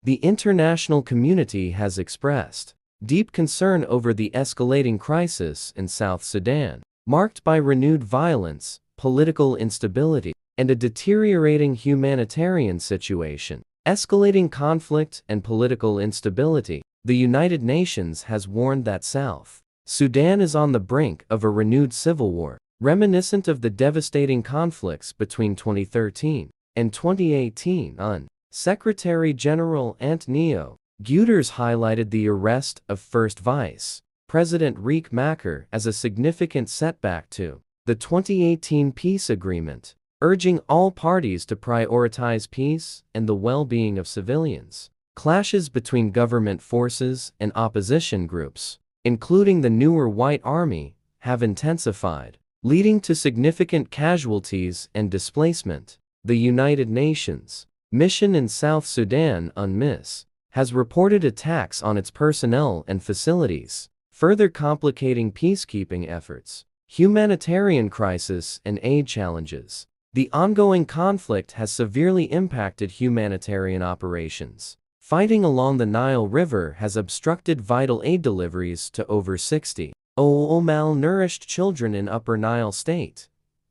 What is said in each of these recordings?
The international community has expressed deep concern over the escalating crisis in South Sudan, marked by renewed violence, political instability, and a deteriorating humanitarian situation. Escalating conflict and political instability. The United Nations has warned that South Sudan is on the brink of a renewed civil war, reminiscent of the devastating conflicts between 2013 and 2018. Secretary General Antonio Guterres highlighted the arrest of First Vice President Riek Machar as a significant setback to the 2018 peace agreement, urging all parties to prioritize peace and the well-being of civilians. Clashes between government forces and opposition groups, including the Nuer White Army, have intensified, leading to significant casualties and displacement. The United Nations mission in South Sudan, UNMISS, has reported attacks on its personnel and facilities, further complicating peacekeeping efforts. Humanitarian crisis and aid challenges. The ongoing conflict has severely impacted humanitarian operations. Fighting along the Nile River has obstructed vital aid deliveries to over 60 malnourished children in Upper Nile State.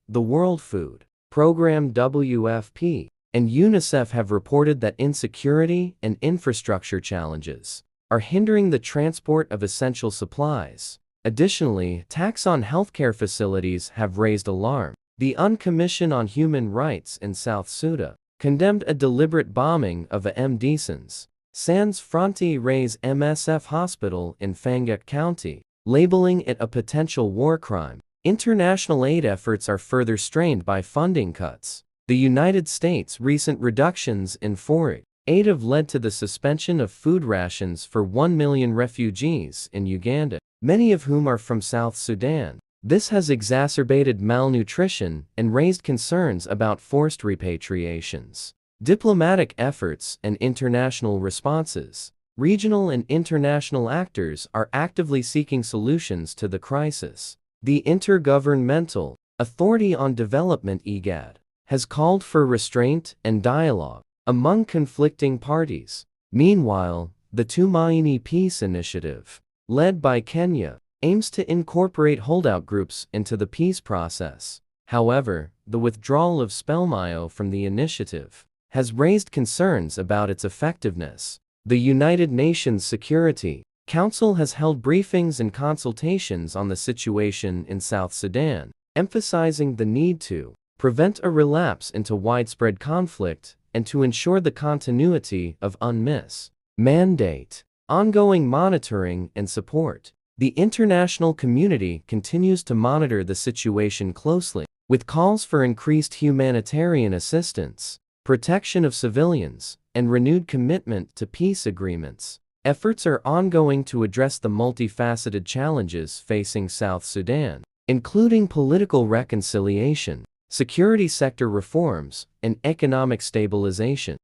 The World Food Program WFP and UNICEF have reported that insecurity and infrastructure challenges are hindering the transport of essential supplies. Additionally, attacks on healthcare facilities have raised alarm. The UN Commission on Human Rights in South Sudan condemned a deliberate bombing of a Médecins Sans Frontières MSF hospital in Fangak County, labeling it a potential war crime. International aid efforts are further strained by funding cuts. The United States' recent reductions in foreign aid have led to the suspension of food rations for 1 million refugees in Uganda, many of whom are from South Sudan. This has exacerbated malnutrition and raised concerns about forced repatriations. Diplomatic efforts and international responses. Regional and international actors are actively seeking solutions to the crisis. The Intergovernmental Authority on Development (IGAD) has called for restraint and dialogue among conflicting parties. Meanwhile, the Tumaini Peace Initiative, led by Kenya, aims to incorporate holdout groups into the peace process. However, the withdrawal of Spelmayo from the initiative has raised concerns about its effectiveness. The United Nations Security Council has held briefings and consultations on the situation in South Sudan, emphasizing the need to prevent a relapse into widespread conflict and to ensure the continuity of UNMISS mandate. Ongoing monitoring and support. The international community continues to monitor the situation closely, with calls for increased humanitarian assistance, protection of civilians, and renewed commitment to peace agreements. Efforts are ongoing to address the multifaceted challenges facing South Sudan, including political reconciliation, security sector reforms, and economic stabilization.